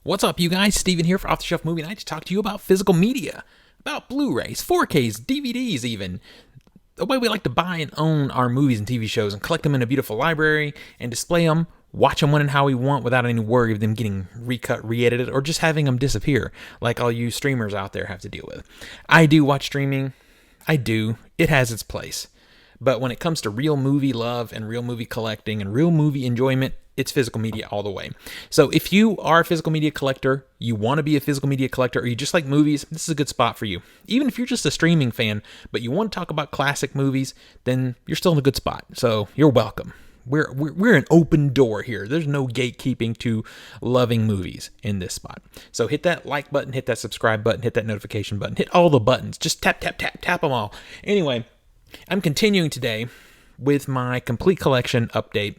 What's up, you guys? Steven here for Off the Shelf Movie Night to talk to you about physical media, about Blu-rays, 4Ks, DVDs even. The way we like to buy and own our movies and TV shows and collect them in a beautiful library and display them, watch them when and how we want without any worry of them getting recut, re-edited, or just having them disappear like all you streamers out there have to deal with. I do watch streaming. I do. It has its place. But when it comes to real movie love and real movie collecting and real movie enjoyment, it's physical media all the way. So if you are a physical media collector, you want to be a physical media collector, or you just like movies, this is a good spot for you. Even if you're just a streaming fan, but you want to talk about classic movies, then you're still in a good spot. So you're welcome. We're an open door here. There's no gatekeeping to loving movies in this spot. So hit that like button, hit that subscribe button, hit that notification button, hit all the buttons. Just tap them all. Anyway, I'm continuing today with my complete collection update.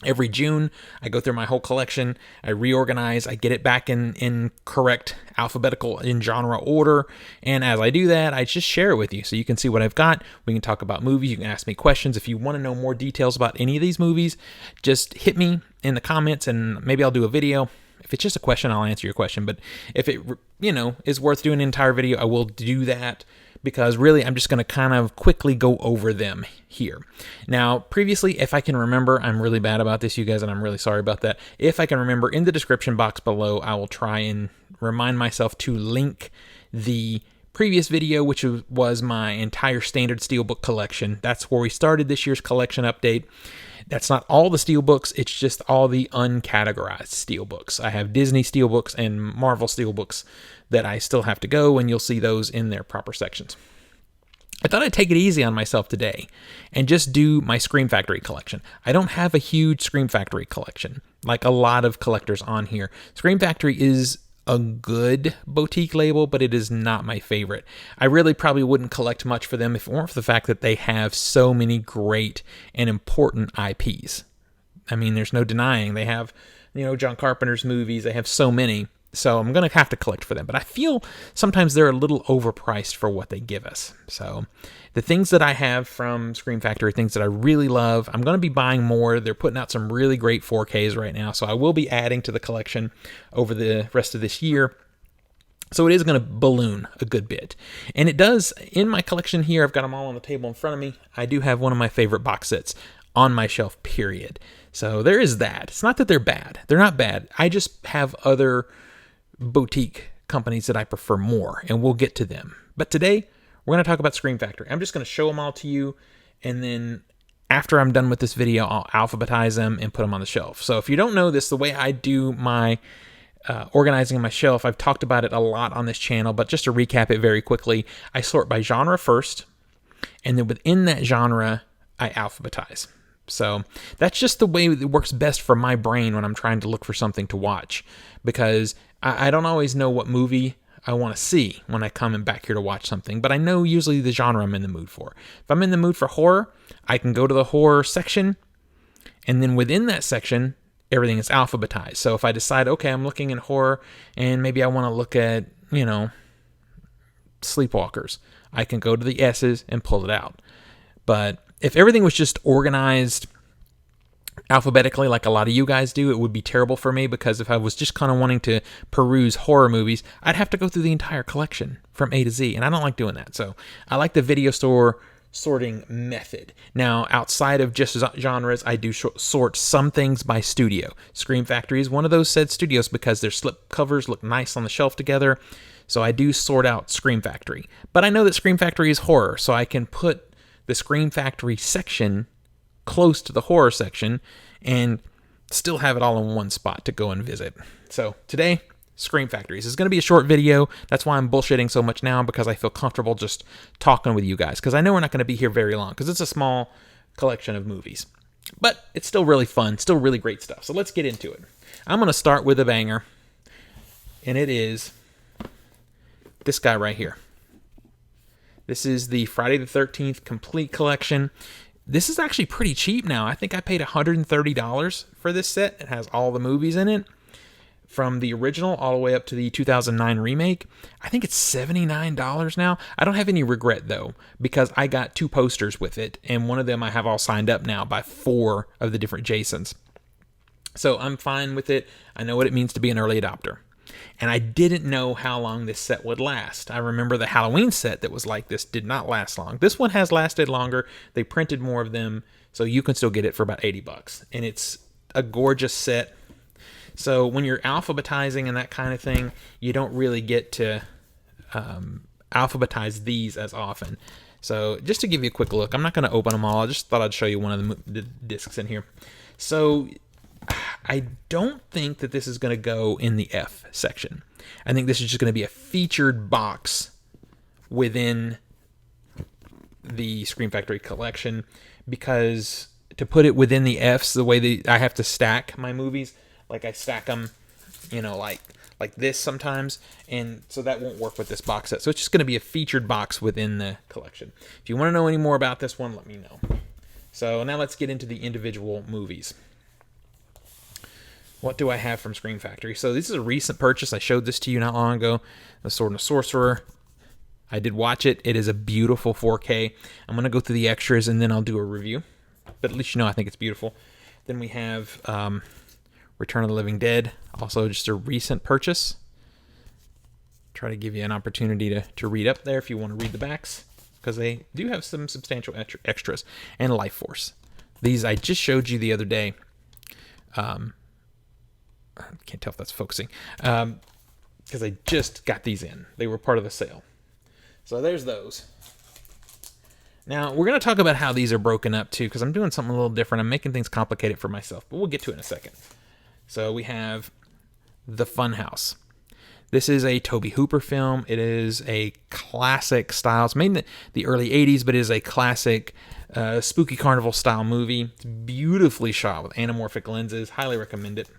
Every June, I go through my whole collection, I reorganize, I get it back in correct alphabetical in genre order, and as I do that, I just share it with you so you can see what I've got. We can talk about movies, you can ask me questions. If you want to know more details about any of these movies, just hit me in the comments and maybe I'll do a video. If it's just a question, I'll answer your question, but if it, is worth doing an entire video, I will do that. Because really, I'm just going to kind of quickly go over them here. Now, previously, if I can remember, I'm really bad about this, you guys, and I'm really sorry about that. If I can remember, in the description box below, I will try and remind myself to link the previous video, which was my entire standard steelbook collection. That's where we started this year's collection update. That's not all the steelbooks, it's just all the uncategorized steelbooks. I have Disney steelbooks and Marvel steelbooks that I still have to go, and you'll see those in their proper sections. I thought I'd take it easy on myself today and just do my Scream Factory collection. I don't have a huge Scream Factory collection like a lot of collectors on here. Scream Factory is a good boutique label, but it is not my favorite. I really probably wouldn't collect much for them if it weren't for the fact that they have so many great and important IPs. I mean, there's no denying they have, John Carpenter's movies. They have so many. So I'm going to have to collect for them. But I feel sometimes they're a little overpriced for what they give us. So the things that I have from Scream Factory are things that I really love. I'm going to be buying more. They're putting out some really great 4Ks right now. So I will be adding to the collection over the rest of this year. So it is going to balloon a good bit. And it does, in my collection here, I've got them all on the table in front of me. I do have one of my favorite box sets on my shelf, period. So there is that. It's not that they're bad. They're not bad. I just have other boutique companies that I prefer more, and we'll get to them. But today, we're going to talk about Scream Factory. I'm just going to show them all to you, and then after I'm done with this video, I'll alphabetize them and put them on the shelf. So if you don't know this, the way I do my organizing my shelf, I've talked about it a lot on this channel, but just to recap it very quickly, I sort by genre first, and then within that genre, I alphabetize. So that's just the way it works best for my brain when I'm trying to look for something to watch, because I don't always know what movie I want to see when I come back here to watch something, but I know usually the genre I'm in the mood for. If I'm in the mood for horror, I can go to the horror section, and then within that section, everything is alphabetized. So if I decide, okay, I'm looking in horror, and maybe I want to look at, Sleepwalkers, I can go to the S's and pull it out. But if everything was just organized alphabetically like a lot of you guys do, it would be terrible for me, because if I was just kind of wanting to peruse horror movies, I'd have to go through the entire collection from A to Z, and I don't like doing that. So I like the video store sorting method. Now, outside of just genres, I do sort some things by studio. Scream Factory is one of those said studios because their slip covers look nice on the shelf together, so I do sort out Scream Factory. But I know that Scream Factory is horror, so I can put the Scream Factory section close to the horror section and still have it all in one spot to go and visit. So today, Scream Factory. This is going to be a short video. That's why I'm bullshitting so much now, because I feel comfortable just talking with you guys, because I know we're not going to be here very long, because it's a small collection of movies. But it's still really fun, still really great stuff. So let's get into it. I'm going to start with a banger, and it is this guy right here. This is the Friday the 13th complete collection. This is actually pretty cheap now. I think I paid $130 for this set. It has all the movies in it, from the original all the way up to the 2009 remake. I think it's $79 now. I don't have any regret, though, because I got 2 posters with it, and one of them I have all signed up now by 4 of the different Jasons. So I'm fine with it. I know what it means to be an early adopter. And I didn't know how long this set would last. I remember the Halloween set that was like this did not last long. This one has lasted longer. They printed more of them, so you can still get it for about $80. And it's a gorgeous set. So when you're alphabetizing and that kind of thing, you don't really get to alphabetize these as often. So just to give you a quick look, I'm not going to open them all. I just thought I'd show you one of the discs in here. So I don't think that this is going to go in the F section. I think this is just going to be a featured box within the Scream Factory collection, because to put it within the Fs, the way that I have to stack my movies, like I stack them, like this sometimes, and so that won't work with this box set. So it's just going to be a featured box within the collection. If you want to know any more about this one, let me know. So now let's get into the individual movies. What do I have from Scream Factory? So this is a recent purchase. I showed this to you not long ago. The Sword and the Sorcerer. I did watch it. It is a beautiful 4K. I'm going to go through the extras and then I'll do a review. But at least you know I think it's beautiful. Then we have Return of the Living Dead. Also just a recent purchase. Try to give you an opportunity to read up there if you want to read the backs, because they do have some substantial extras. And Life Force. These I just showed you the other day. I can't tell if that's focusing, because I just got these in. They were part of the sale. So there's those. Now, we're going to talk about how these are broken up, too, because I'm doing something a little different. I'm making things complicated for myself, but we'll get to it in a second. So we have The Funhouse. This is a Tobe Hooper film. It is a classic style. It's made in the early 80s, but it is a classic spooky carnival style movie. It's beautifully shot with anamorphic lenses. Highly recommend it.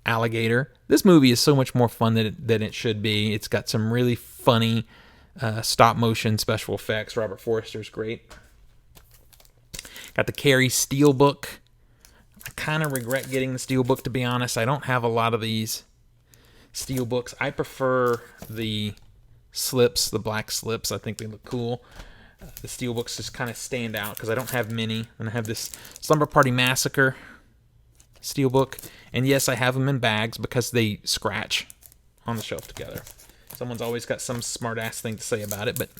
Alligator. This movie is so much more fun than it should be. It's got some really funny stop motion special effects. Robert Forster's great. Got the Carrie Steelbook. I kind of regret getting the Steelbook, to be honest. I don't have a lot of these Steelbooks. I prefer the slips, the black slips. I think they look cool. The Steelbooks just kind of stand out because I don't have many. And I have this Slumber Party Massacre Steelbook, and yes, I have them in bags because they scratch on the shelf together. Someone's always got some smart ass thing to say about it. But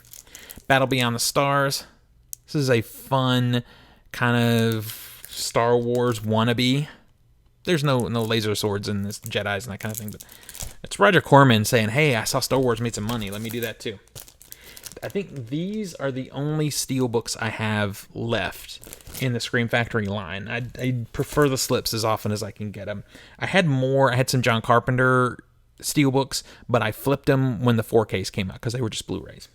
Battle Beyond the Stars. This is a fun kind of Star Wars wannabe. There's no laser swords in this, Jedis and that kind of thing, but it's Roger Corman saying, "Hey, I saw Star Wars made some money. Let me do that too." I think these are the only Steelbooks I have left in the Scream Factory line. I prefer the slips as often as I can get them. I had some John Carpenter Steelbooks, but I flipped them when the 4Ks came out because they were just Blu-rays.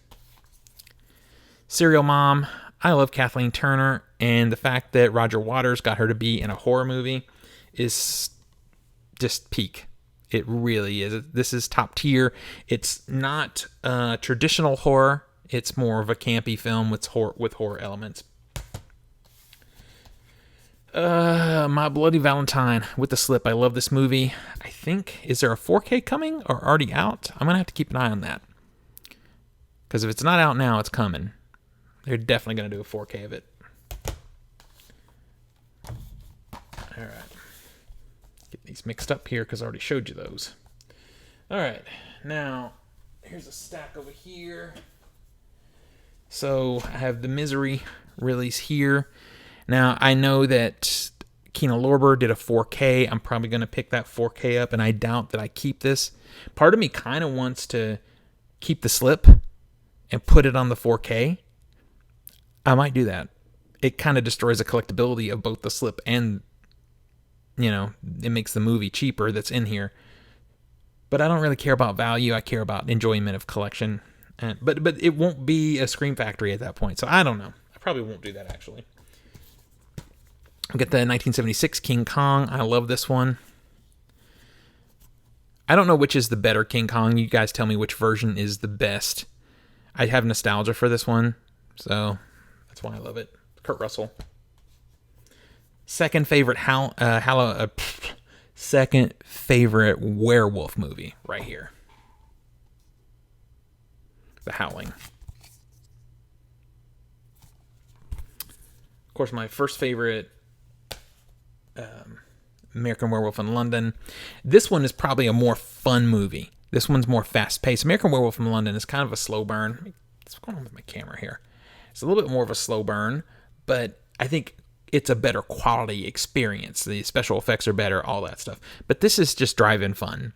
Serial Mom. I love Kathleen Turner, and the fact that Roger Waters got her to be in a horror movie is just peak. It really is. This is top tier. It's not traditional horror. It's more of a campy film with horror elements. My Bloody Valentine with the slip. I love this movie. I think, is there a 4K coming or already out? I'm going to have to keep an eye on that. Because if it's not out now, it's coming. They're definitely going to do a 4K of it. All right. Get these mixed up here because I already showed you those. All right. Now, here's a stack over here. So I have the Misery release here. Now, I know that Kino Lorber did a 4K. I'm probably going to pick that 4K up, and I doubt that I keep this. Part of me kind of wants to keep the slip and put it on the 4K. I might do that. It kind of destroys the collectability of both the slip and, it makes the movie cheaper that's in here. But I don't really care about value. I care about enjoyment of collection. But it won't be a Scream Factory at that point. So I don't know. I probably won't do that, actually. I've got the 1976 King Kong. I love this one. I don't know which is the better King Kong. You guys tell me which version is the best. I have nostalgia for this one, so that's why I love it. Kurt Russell. Second favorite second favorite werewolf movie right here. The Howling. Of course, my first favorite American Werewolf in London. This one is probably a more fun movie. This one's more fast-paced. American Werewolf in London is kind of a slow burn. What's going on with my camera here? It's a little bit more of a slow burn, but I think it's a better quality experience. The special effects are better, all that stuff. But this is just drive-in fun.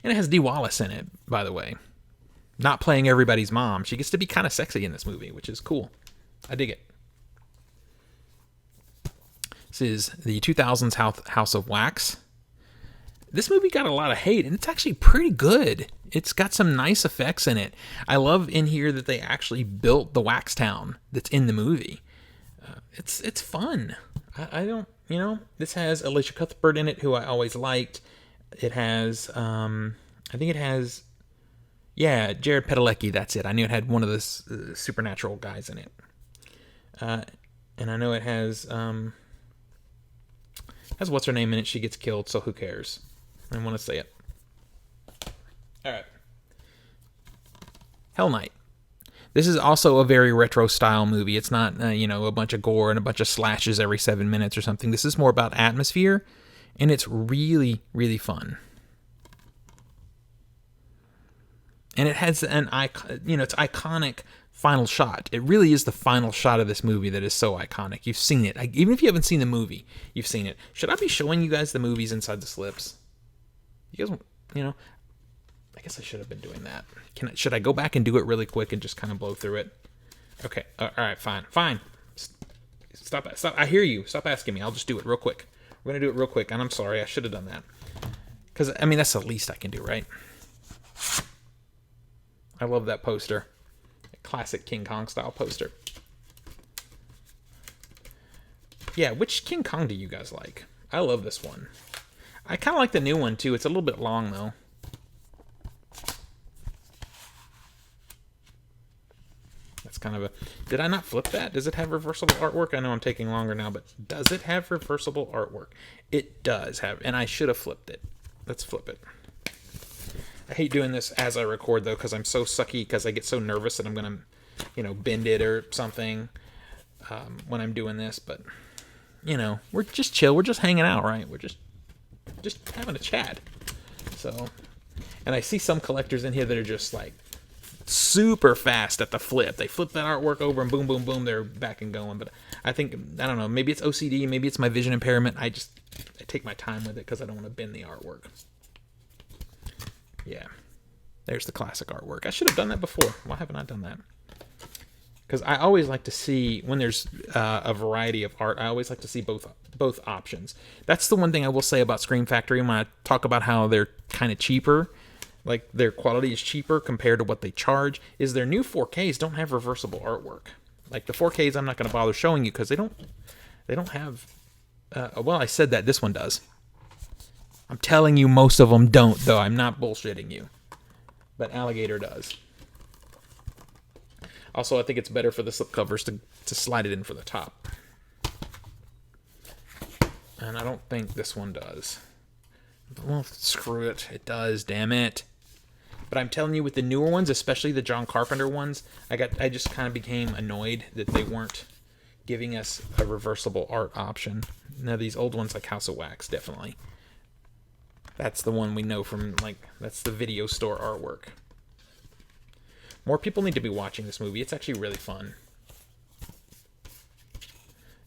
And it has Dee Wallace in it, by the way. Not playing everybody's mom. She gets to be kind of sexy in this movie, which is cool. I dig it. This is the 2000s House of Wax. This movie got a lot of hate, and it's actually pretty good. It's got some nice effects in it. I love in here that they actually built the wax town that's in the movie. It's fun. I don't, this has Alicia Cuthbert in it, who I always liked. It has, I think it has, Jared Padalecki, that's it. I knew it had one of the supernatural guys in it. And I know it has what's her name in it. She gets killed, so who cares? I want to say it. All right. Hell Night. This is also a very retro style movie. It's not, a bunch of gore and a bunch of slashes every 7 minutes or something. This is more about atmosphere, and it's really, really fun. And it has it's iconic final shot. It really is the final shot of this movie that is so iconic. You've seen it. Even if you haven't seen the movie, you've seen it. Should I be showing you guys the movies inside the slips? You guys, I guess I should have been doing that. Should I go back and do it really quick and just kind of blow through it? Okay. All right. Fine. Stop. I hear you. Stop asking me. I'll just do it real quick. We're going to do it real quick, and I'm sorry. I should have done that. Because, that's the least I can do, right? I love that poster. A classic King Kong style poster. Yeah, which King Kong do you guys like? I love this one. I kind of like the new one, too. It's a little bit long, though. That's kind of a... Did I not flip that? Does it have reversible artwork? I know I'm taking longer now, but does it have reversible artwork? It does have, and I should have flipped it. Let's flip it. I hate doing this as I record, though, because I'm so sucky, because I get so nervous that I'm going to, bend it or something when I'm doing this. But, we're just chill. We're just hanging out, right? We're just having a chat. So, and I see some collectors in here that are just, like, super fast at the flip. They flip that artwork over and boom, boom, boom, they're back and going. But I think, I don't know, maybe it's OCD, maybe it's my vision impairment. I take my time with it because I don't want to bend the artwork. Yeah, there's the classic artwork. I should have done that before. Why haven't I done that? Because I always like to see, when there's a variety of art, I always like to see both options. That's the one thing I will say about Scream Factory when I talk about how they're kind of cheaper, like their quality is cheaper compared to what they charge, is their new 4Ks don't have reversible artwork. Like the 4Ks I'm not going to bother showing you because they don't have, well, I said that this one does. I'm telling you most of them don't, though. I'm not bullshitting you. But Alligator does. Also, I think it's better for the slipcovers to slide it in for the top. And I don't think this one does. Well, screw it. It does, damn it. But I'm telling you, with the newer ones, especially the John Carpenter ones, I just kind of became annoyed that they weren't giving us a reversible art option. Now, these old ones like House of Wax, definitely. That's the one we know from, that's the video store artwork. More people need to be watching this movie. It's actually really fun.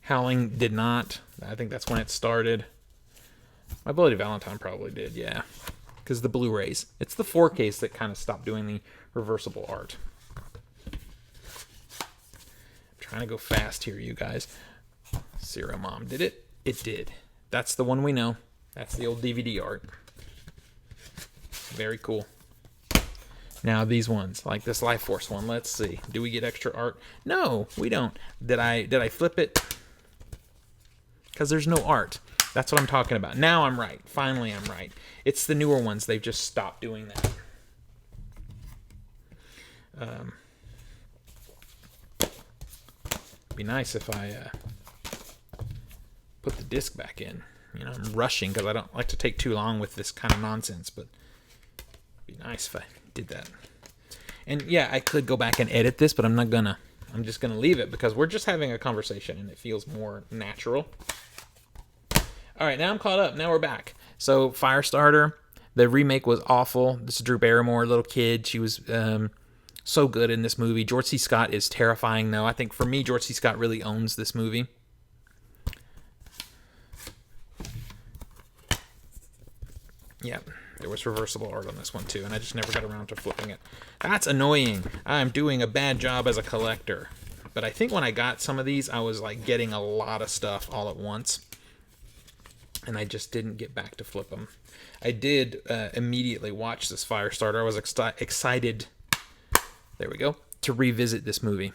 Howling did not. I think that's when it started. My Bloody Valentine probably did, yeah. Because the Blu-rays. It's the 4Ks that kind of stopped doing the reversible art. I'm trying to go fast here, you guys. Serial Mom. Did it? It did. That's the one we know. That's the old DVD art. Very cool. Now these ones, like this Life Force one, let's see. Do we get extra art? No, we don't. Did I flip it? Because there's no art. That's what I'm talking about. Now I'm right. Finally I'm right. It's the newer ones. They've just stopped doing that. Be nice if I put the disc back in. I'm rushing because I don't like to take too long with this kind of nonsense, but it'd be nice if I did that. And yeah, I could go back and edit this, but I'm not gonna. I'm just going to leave it because we're just having a conversation and it feels more natural. All right, now I'm caught up. Now we're back. So Firestarter, the remake was awful. This is Drew Barrymore, little kid. She was so good in this movie. George C. Scott is terrifying, though. I think for me, George C. Scott really owns this movie. Yeah, there was reversible art on this one, too, and I just never got around to flipping it. That's annoying. I'm doing a bad job as a collector. But I think when I got some of these, I was like getting a lot of stuff all at once. And I just didn't get back to flip them. I did immediately watch this Firestarter. I was excited, there we go, to revisit this movie.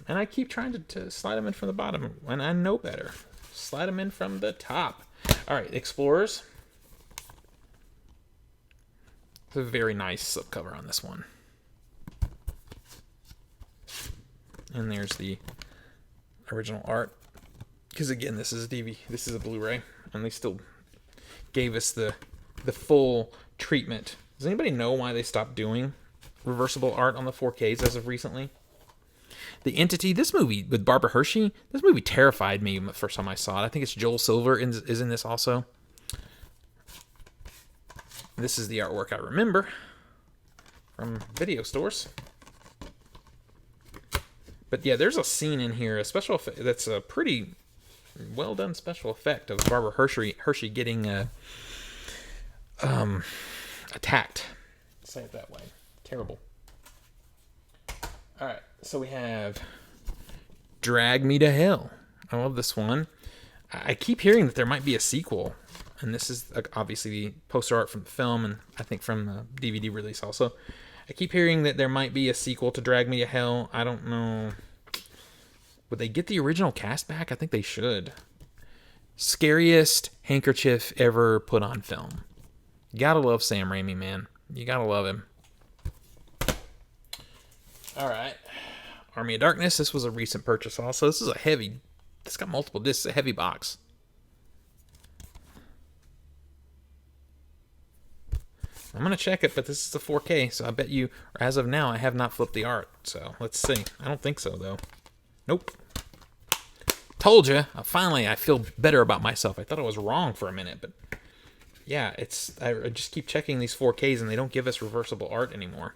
And I keep trying to slide them in from the bottom when I know better. Slide them in from the top. All right, Explorers. It's a very nice slipcover on this one. And there's the original art. Because again, this is a DVD, this is a Blu-ray, and they still gave us the full treatment. Does anybody know why they stopped doing reversible art on the 4Ks as of recently? The Entity, this movie with Barbara Hershey, this movie terrified me the first time I saw it. I think it's Joel Silver is in this also. This is the artwork I remember from video stores. But yeah, there's a scene in here, a special effect that's a pretty well done special effect of Barbara Hershey getting attacked. Say it that way. Terrible. All right, so we have Drag Me to Hell. I love this one. I keep hearing that there might be a sequel, and this is obviously the poster art from the film, and I think from the DVD release also. I keep hearing that there might be a sequel to Drag Me to Hell. I don't know. Would they get the original cast back? I think they should. Scariest handkerchief ever put on film. You gotta love Sam Raimi, man. You gotta love him. All right. Army of Darkness. This was a recent purchase also. This is a heavy... It's got multiple discs. A heavy box. I'm going to check it, but this is a 4K, so I bet you, or as of now, I have not flipped the art. So, let's see. I don't think so, though. Nope. Told you. Finally, I feel better about myself. I thought I was wrong for a minute, but... Yeah, I just keep checking these 4Ks, and they don't give us reversible art anymore.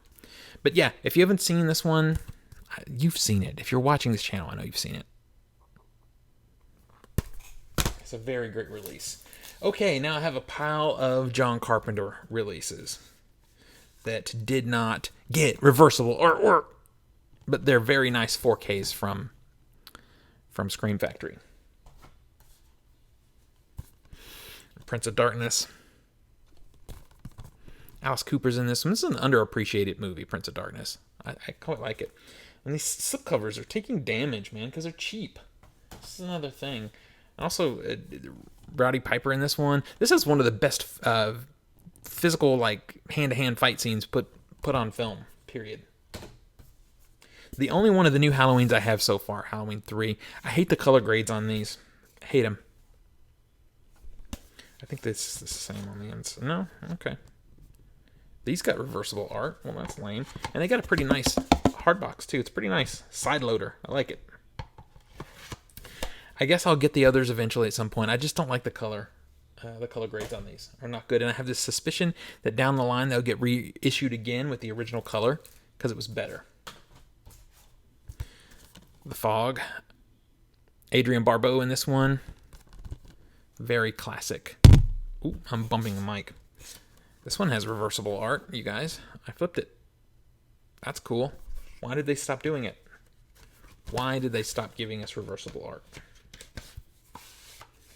But yeah, if you haven't seen this one, you've seen it. If you're watching this channel, I know you've seen it. It's a very great release. Okay, now I have a pile of John Carpenter releases that did not get reversible artwork, but they're very nice 4Ks from Scream Factory. Prince of Darkness. Alice Cooper's in this one. This is an underappreciated movie, Prince of Darkness. I quite like it. And these slipcovers are taking damage, man, because they're cheap. This is another thing. And also, Rowdy Piper in this one. This is one of the best physical, like, hand-to-hand fight scenes put on film, period. The only one of the new Halloweens I have so far, Halloween 3. I hate the color grades on these. I hate them. I think this is the same on the ends. No? Okay. These got reversible art. Well, that's lame. And they got a pretty nice hard box, too. It's pretty nice. Side loader. I like it. I guess I'll get the others eventually at some point. I just don't like the color. The color grades on these are not good. And I have this suspicion that down the line they'll get reissued again with the original color because it was better. The Fog. Adrienne Barbeau in this one. Very classic. Ooh, I'm bumping the mic. This one has reversible art, you guys. I flipped it. That's cool. Why did they stop doing it? Why did they stop giving us reversible art?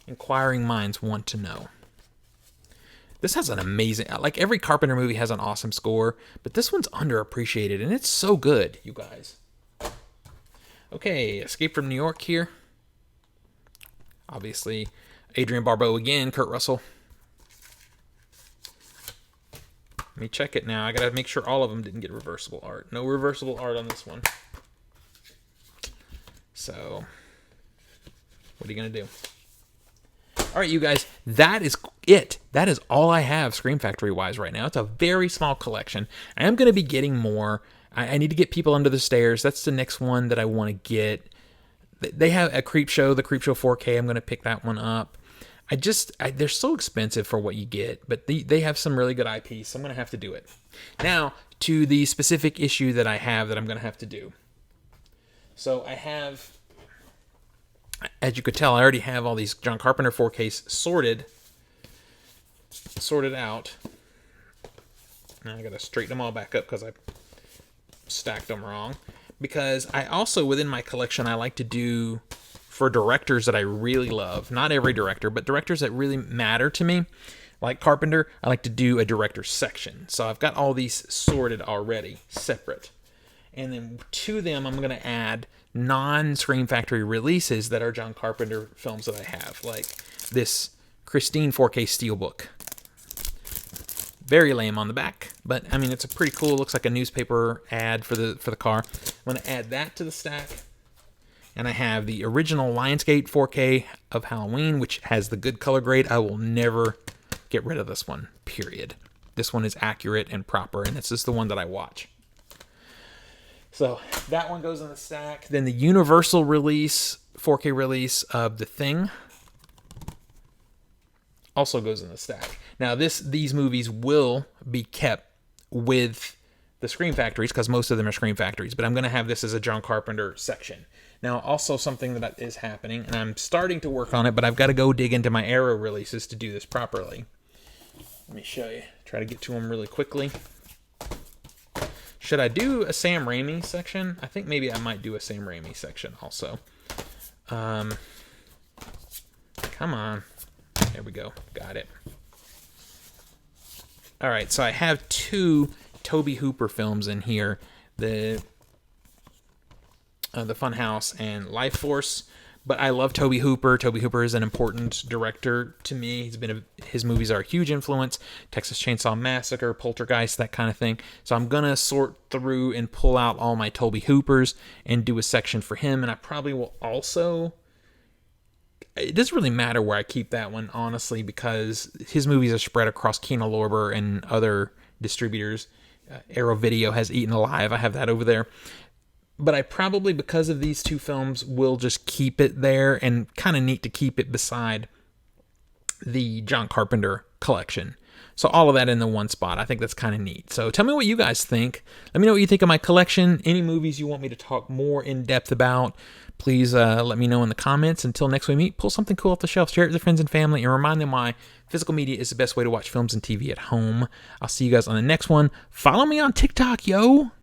Inquiring minds want to know. This has an amazing... Like, every Carpenter movie has an awesome score, but this one's underappreciated, and it's so good, you guys. Okay, Escape from New York here. Obviously, Adrienne Barbeau again, Kurt Russell. Let me check it now. I gotta make sure all of them didn't get reversible art. No reversible art on this one. So, what are you gonna do? All right, you guys, that is it. That is all I have Scream Factory wise right now. It's a very small collection. I am going to be getting more. I need to get People Under the Stairs. That's the next one that I want to get. They have a Creep Show, the Creep Show 4K. I'm going to pick that one up. They're so expensive for what you get, but they have some really good IP, so I'm going to have to do it. Now, to the specific issue that I have that I'm going to have to do. So I have, as you could tell, I already have all these John Carpenter 4Ks sorted out. Now I got to straighten them all back up because I stacked them wrong. Because I also, within my collection, I like to do, for directors that I really love, not every director, but directors that really matter to me, like Carpenter, I like to do a director section. So I've got all these sorted already, separate. And then to them, I'm going to add non-Scream Factory releases that are John Carpenter films that I have, like this Christine 4K Steelbook. Very lame on the back, but I mean, it's a pretty cool, looks like a newspaper ad for the car. I'm going to add that to the stack. And I have the original Lionsgate 4K of Halloween, which has the good color grade. I will never get rid of this one, period. This one is accurate and proper, and this is the one that I watch. So that one goes in the stack. Then the Universal release, 4K release of The Thing, also goes in the stack. Now these movies will be kept with the Scream Factories because most of them are Scream Factories, but I'm going to have this as a John Carpenter section. Now, also something that is happening, and I'm starting to work on it, but I've got to go dig into my Arrow releases to do this properly. Let me show you. Try to get to them really quickly. Should I do a Sam Raimi section? I think maybe I might do a Sam Raimi section also. Come on. There we go. Got it. All right, so I have two Tobe Hooper films in here. The Funhouse and Life Force. But I love Tobe Hooper. Tobe Hooper is an important director to me. His movies are a huge influence. Texas Chainsaw Massacre, Poltergeist, that kind of thing. So I'm going to sort through and pull out all my Tobe Hoopers and do a section for him. And I probably will also... It doesn't really matter where I keep that one, honestly, because his movies are spread across Kino Lorber and other distributors. Arrow Video has Eaten Alive. I have that over there. But I probably, because of these two films, will just keep it there, and kind of neat to keep it beside the John Carpenter collection. So all of that in the one spot. I think that's kind of neat. So tell me what you guys think. Let me know what you think of my collection. Any movies you want me to talk more in depth about, please let me know in the comments. Until next we meet, pull something cool off the shelf, share it with your friends and family, and remind them why physical media is the best way to watch films and TV at home. I'll see you guys on the next one. Follow me on TikTok, yo!